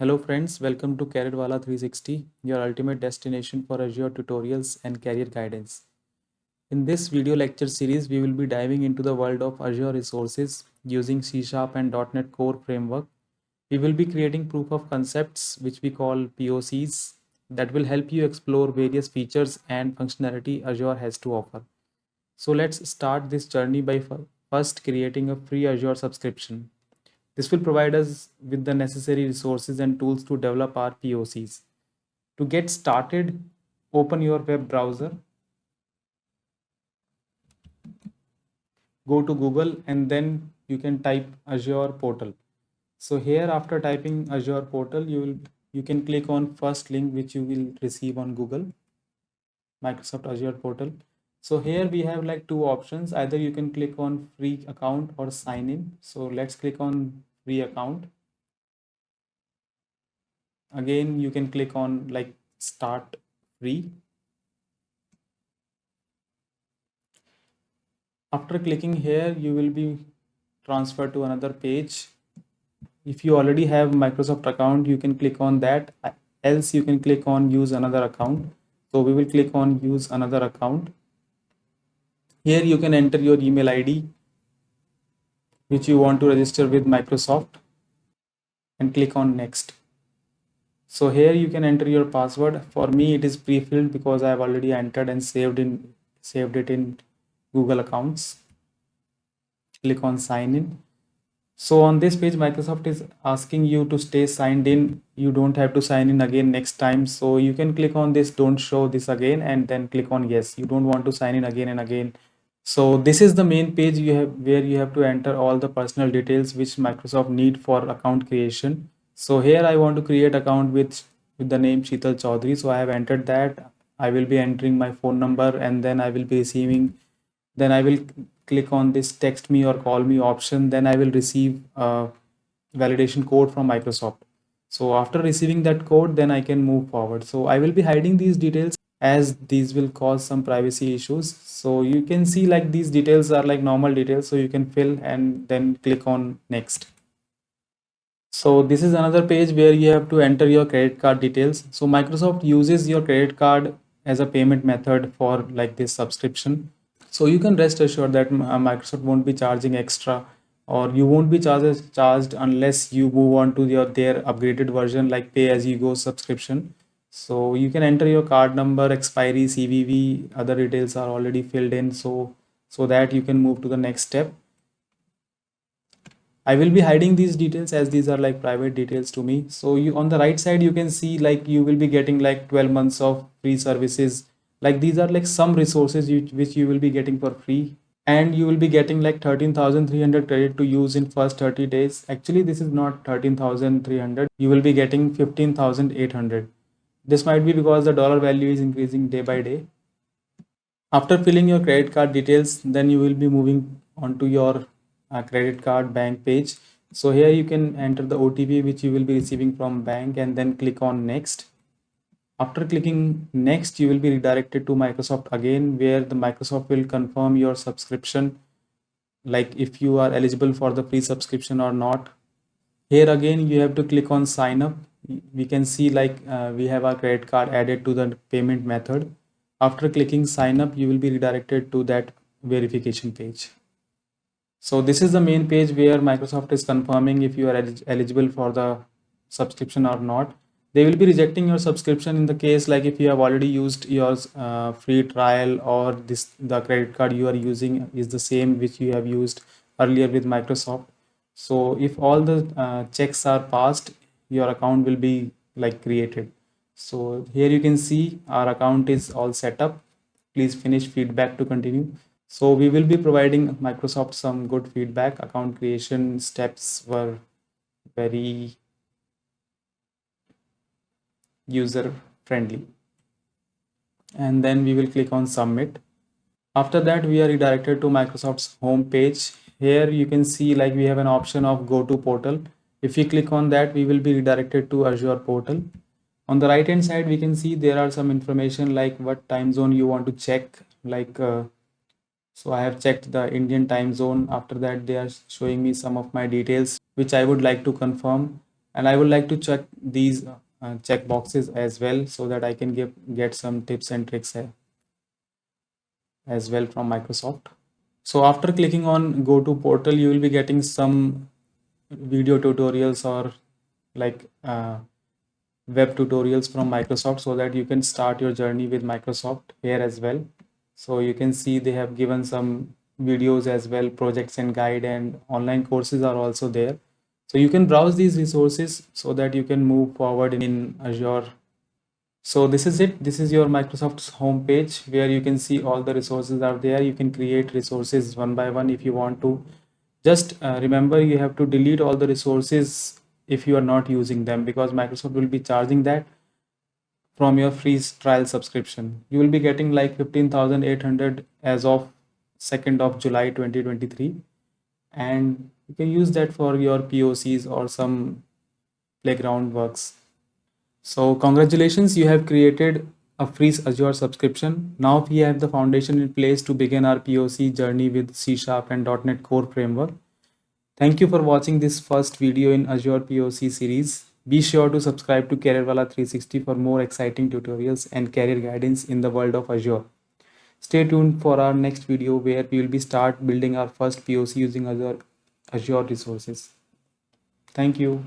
Hello friends, welcome to Careerwala 360, your ultimate destination for Azure tutorials and career guidance. In this video lecture series, we will be diving into the world of Azure resources using C# and .NET Core framework. We will be creating proof of concepts, which we call POCs, that will help you explore various features and functionality Azure has to offer. So let's start this journey by first creating a free Azure subscription. This will provide us with the necessary resources and tools to develop our POCs. To get started, open your web browser, go to Google, and then you can type Azure portal. So here, after typing Azure portal, you can click on first link which you will receive on Google, Microsoft Azure portal. So here we have like two options. Either you can click on free account or sign in. So let's click on free account. Again, you can click on like start free. After clicking here, you will be transferred to another page. If you already have Microsoft account, you can click on that. Else you can click on use another account. So we will click on use another account. Here you can enter your email ID which you want to register with Microsoft and click on next. So here you can enter your password. For me it is pre-filled because I have already entered and saved it in Google accounts. Click on sign in. So on this page, Microsoft is asking you to stay signed in. You don't have to sign in again next time. So you can click on this, don't show this again, and then click on yes. You don't want to sign in again and again. So this is the main page where you have to enter all the personal details which Microsoft need for account creation. So here I want to create account with the name Sheetal Chaudhary. So I have entered that. I will be entering my phone number and then I will be receiving. Then I will click on this text me or call me option. Then I will receive a validation code from Microsoft. So after receiving that code, then I can move forward. So I will be hiding these details as these will cause some privacy issues. So you can see like these details are like normal details. So you can fill and then click on next. So this is another page where you have to enter your credit card details. So Microsoft uses your credit card as a payment method for like this subscription. So you can rest assured that Microsoft won't be charging extra, or you won't be charged unless you move on to their upgraded version like pay as you go subscription. So you can enter your card number, expiry, CVV, other details are already filled in, so that you can move to the next step. I will be hiding these details as these are like private details to me. So you on the right side you can see like you will be getting like 12 months of free services. Like these are like some resources which you will be getting for free, and you will be getting like 13,300 credit to use in first 30 days. Actually this is not 13,300, you will be getting 15,800. This might be because the dollar value is increasing day by day. After filling your credit card details, then you will be moving on to your credit card bank page. So here you can enter the OTP which you will be receiving from bank and then click on next. After clicking next, you will be redirected to Microsoft again, where the Microsoft will confirm your subscription, like if you are eligible for the free subscription or not. Here again you have to click on sign up. We can see like we have our credit card added to the payment method. After clicking sign up, you will be redirected to that verification page. So this is the main page where Microsoft is confirming if you are eligible for the subscription or not. They will be rejecting your subscription in the case like if you have already used your free trial, or the credit card you are using is the same which you have used earlier with Microsoft. So if all the checks are passed, your account will be like created. So here you can see our account is all set up. Please finish feedback to continue. So we will be providing Microsoft some good feedback. Account creation steps were very user friendly. And then we will click on submit. After that, we are redirected to Microsoft's home page. Here you can see like we have an option of go to portal. If we click on that, we will be redirected to Azure portal. On the right hand side, we can see there are some information like what time zone you want to check, like so I have checked the Indian time zone. After that, they are showing me some of my details which I would like to confirm. And I would like to check these check boxes as well, so that I can get some tips and tricks as well from Microsoft. So after clicking on go to portal, you will be getting some video tutorials or like web tutorials from Microsoft, so that you can start your journey with Microsoft here as well. So you can see they have given some videos as well, projects and guide, and online courses are also there. So you can browse these resources so that you can move forward in Azure. So this is it. This is your Microsoft's homepage, where you can see all the resources out there. You can create resources one by one if you want to. Just remember, you have to delete all the resources if you are not using them, because Microsoft will be charging that from your free trial subscription. You will be getting like 15,800 as of 2nd of July 2023, and you can use that for your POCs or some playground works. So congratulations, you have created a free Azure subscription. Now we have the foundation in place to begin our POC journey with C# and .NET Core framework. Thank you for watching this first video in Azure POC series. Be sure to subscribe to Careerwala 360 for more exciting tutorials and career guidance in the world of Azure. Stay tuned for our next video, where we will be start building our first POC using Azure resources. Thank you.